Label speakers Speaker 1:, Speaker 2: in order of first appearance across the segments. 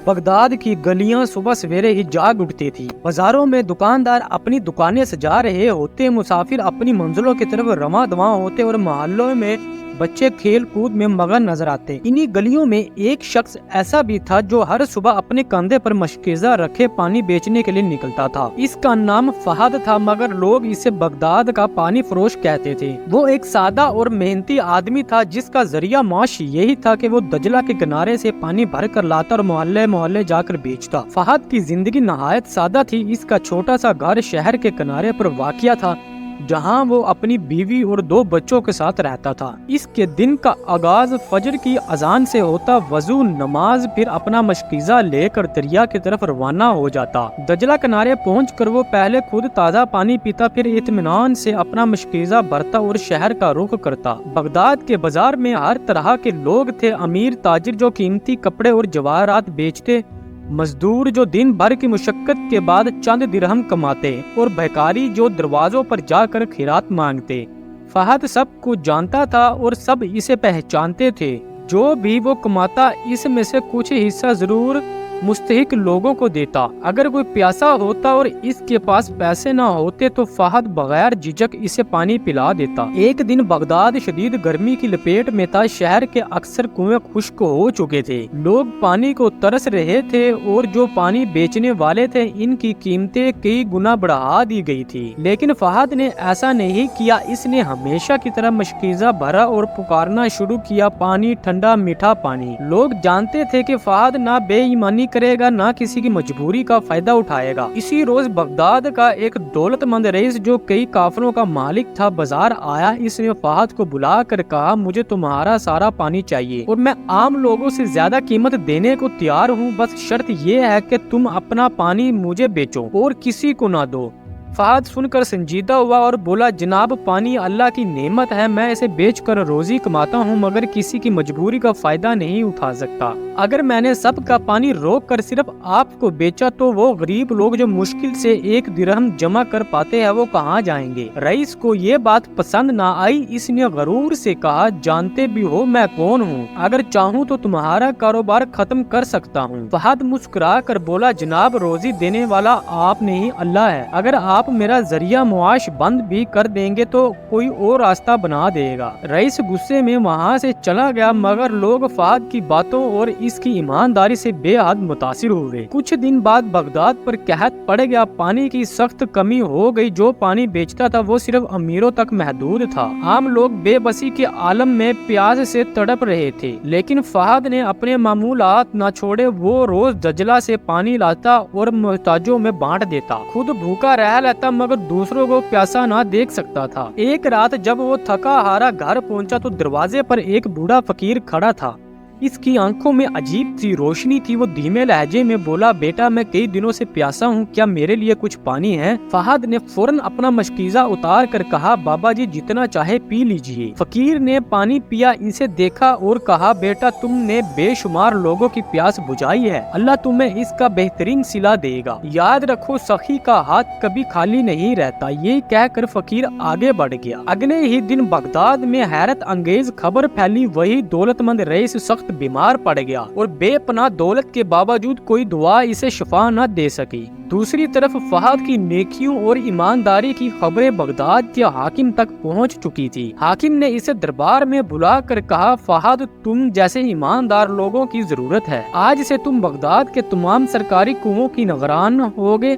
Speaker 1: Baghdad की गलियां सुबह सवेरे ही जाग उठती थी। बाजारों में दुकानदार अपनी दुकानें सजा रहे होते, मुसाफिर अपनी मंजिलों की तरफ रवां दवां होते और मोहल्लों में बच्चे खेल कूद में मगन नजर आते। इन्हीं गलियों में एक शख्स ऐसा भी था जो हर सुबह अपने कंधे पर मशकीज़ा रखे पानी बेचने के लिए निकलता था। इसका नाम फहद था, मगर लोग इसे बगदाद का पानी फरोश कहते थे। वो एक सादा और मेहनती आदमी था जिसका जरिया माश यही था कि वो दजला के किनारे से पानी भर कर लाता और मोहल्ले मोहल्ले जाकर बेचता। फहद की जिंदगी नहायत सादा थी। इसका छोटा सा घर शहर के किनारे पर वाक़िया था, जहां वो अपनी बीवी और 2 बच्चों के साथ रहता था। इसके दिन का आगाज फजर की अजान से होता। वजू नमाज, फिर अपना मशकीज़ा लेकर दरिया की तरफ रवाना हो जाता। दजला किनारे पहुंचकर वो पहले खुद ताज़ा पानी पीता, फिर इत्मीनान से अपना मशकीज़ा भरता और शहर का रुख करता। बगदाद के बाजार में हर तरह के लोग थे। अमीर ताजिर जो कीमती कपड़े और जवाहरात बेचते, मजदूर जो दिन भर की मुशक्कत के बाद चंद दिरहम कमाते, और भिखारी जो दरवाजों पर जाकर खिरात मांगते। फहद सब कुछ जानता था और सब इसे पहचानते थे। जो भी वो कमाता, इसमें से कुछ हिस्सा जरूर मुस्तहिक लोगों को देता। अगर कोई प्यासा होता और इसके पास पैसे ना होते तो फहद बगैर झिझक इसे पानी पिला देता। एक दिन बगदाद शदीद गर्मी की लपेट में था। शहर के अक्सर कुएं खुश्क हो चुके थे। लोग पानी को तरस रहे थे और जो पानी बेचने वाले थे, इनकी कीमतें कई गुना बढ़ा दी गई थी। लेकिन फहद ने ऐसा नहीं किया। इसने हमेशा की तरह मशकीज़ा भरा और पुकारना शुरू किया, पानी ठंडा मीठा पानी। लोग जानते थे कि फहद ना बेईमानी करेगा, ना किसी की मजबूरी का फायदा उठाएगा। इसी रोज बगदाद का एक दौलतमंद रईस जो कई काफिलों का मालिक था, बाजार आया। इसने फहद को बुला कर कहा, मुझे तुम्हारा सारा पानी चाहिए और मैं आम लोगों से ज्यादा कीमत देने को तैयार हूँ। बस शर्त ये है कि तुम अपना पानी मुझे बेचो और किसी को ना दो। फहद सुनकर संजीदा हुआ और बोला, जनाब, पानी अल्लाह की नेमत है। मैं इसे बेचकर रोजी कमाता हूँ, मगर किसी की मजबूरी का फायदा नहीं उठा सकता। अगर मैंने सबका पानी रोक कर सिर्फ आपको बेचा तो वो गरीब लोग जो मुश्किल से 1 दिरहम जमा कर पाते हैं, वो कहाँ जाएंगे? रईस को ये बात पसंद ना आई। इसने गरूर से कहा, जानते भी हो मैं कौन हूँ? अगर चाहूँ तो तुम्हारा कारोबार खत्म कर सकता हूँ। फहद मुस्कुरा कर बोला, जनाब, रोजी देने वाला आप नहीं, अल्लाह है। अगर आप मेरा जरिया मुआश बंद भी कर देंगे तो कोई और रास्ता बना देगा। रईस गुस्से में वहाँ से चला गया, मगर लोग फहद की बातों और इसकी ईमानदारी से बेहद मुतासिर हुए। कुछ दिन बाद बगदाद पर कहत पड़ गया। पानी की सख्त कमी हो गई। जो पानी बेचता था वो सिर्फ अमीरों तक महदूद था। आम लोग बेबसी के आलम में प्यास से तड़प रहे थे। लेकिन फहद ने अपने मामूलात न छोड़े। वो रोज दजला से पानी लाता और मोहताजों में बांट देता। खुद भूखा रह लेता, मगर दूसरों को प्यासा ना देख सकता था। एक रात जब वो थका हारा घर पहुंचा तो दरवाजे पर एक बूढ़ा फकीर खड़ा था। इसकी आंखों में अजीब सी रोशनी थी। वो धीमे लहजे में बोला, बेटा, मैं कई दिनों से प्यासा हूँ, क्या मेरे लिए कुछ पानी है? फहद ने फौरन अपना मशकीज़ा उतार कर कहा, बाबा जी, जितना चाहे पी लीजिए। फकीर ने पानी पिया, इसे देखा और कहा, बेटा, तुमने बेशुमार लोगों की प्यास बुझाई है। अल्लाह तुम्हें इसका बेहतरीन सिला देगा। याद रखो, सखी का हाथ कभी खाली नहीं रहता। ये कहकर फकीर आगे बढ़ गया। अगले ही दिन बगदाद में हैरत अंगेज खबर फैली। वही दौलतमंद रईस सख्त बीमार पड़ गया और बेपनाह दौलत के बावजूद कोई दुआ इसे शिफा न दे सकी। दूसरी तरफ फहद की नेकियों और ईमानदारी की खबरें बगदाद के हाकिम तक पहुंच चुकी थी। हाकिम ने इसे दरबार में बुलाकर कहा, फहद, तुम जैसे ईमानदार लोगों की जरूरत है। आज से तुम बगदाद के तमाम सरकारी कुओं की निगरान होगे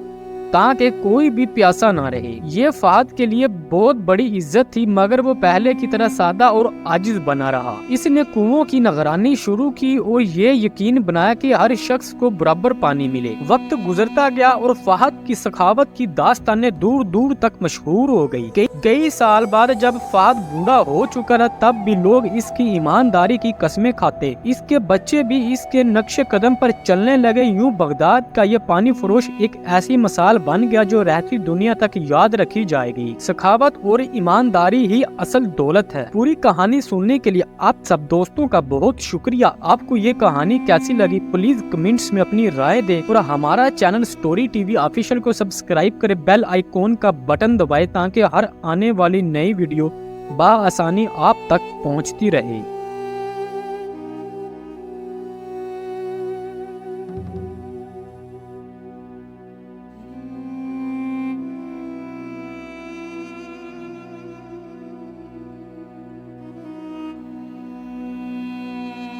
Speaker 1: ताकि कोई भी प्यासा ना रहे। ये फहद के लिए बहुत बड़ी इज्जत थी, मगर वो पहले की तरह सादा और आजिज बना रहा। इसने कुओं की निगरानी शुरू की और ये यकीन बनाया कि हर शख्स को बराबर पानी मिले। वक्त गुजरता गया और फहद की सखावत की दास्तानें दूर दूर तक मशहूर हो गई। कई साल बाद जब फहद बूढ़ा हो चुका था, तब भी लोग इसकी ईमानदारी की कस्में खाते। इसके बच्चे भी इसके नक्शे कदम पर चलने लगे। यूं बगदाद का ये पानी फरोश एक ऐसी मिसाल बन गया जो रहती दुनिया तक याद रखी जाएगी। सखावत और ईमानदारी ही असल दौलत है। पूरी कहानी सुनने के लिए आप सब दोस्तों का बहुत शुक्रिया। आपको ये कहानी कैसी लगी प्लीज कमेंट्स में अपनी राय दें और हमारा चैनल स्टोरी टीवी ऑफिशियल को सब्सक्राइब करें। बेल आइकॉन का बटन दबाएं ताकि हर आने वाली नई वीडियो बआसानी आप तक पहुंचती रहे।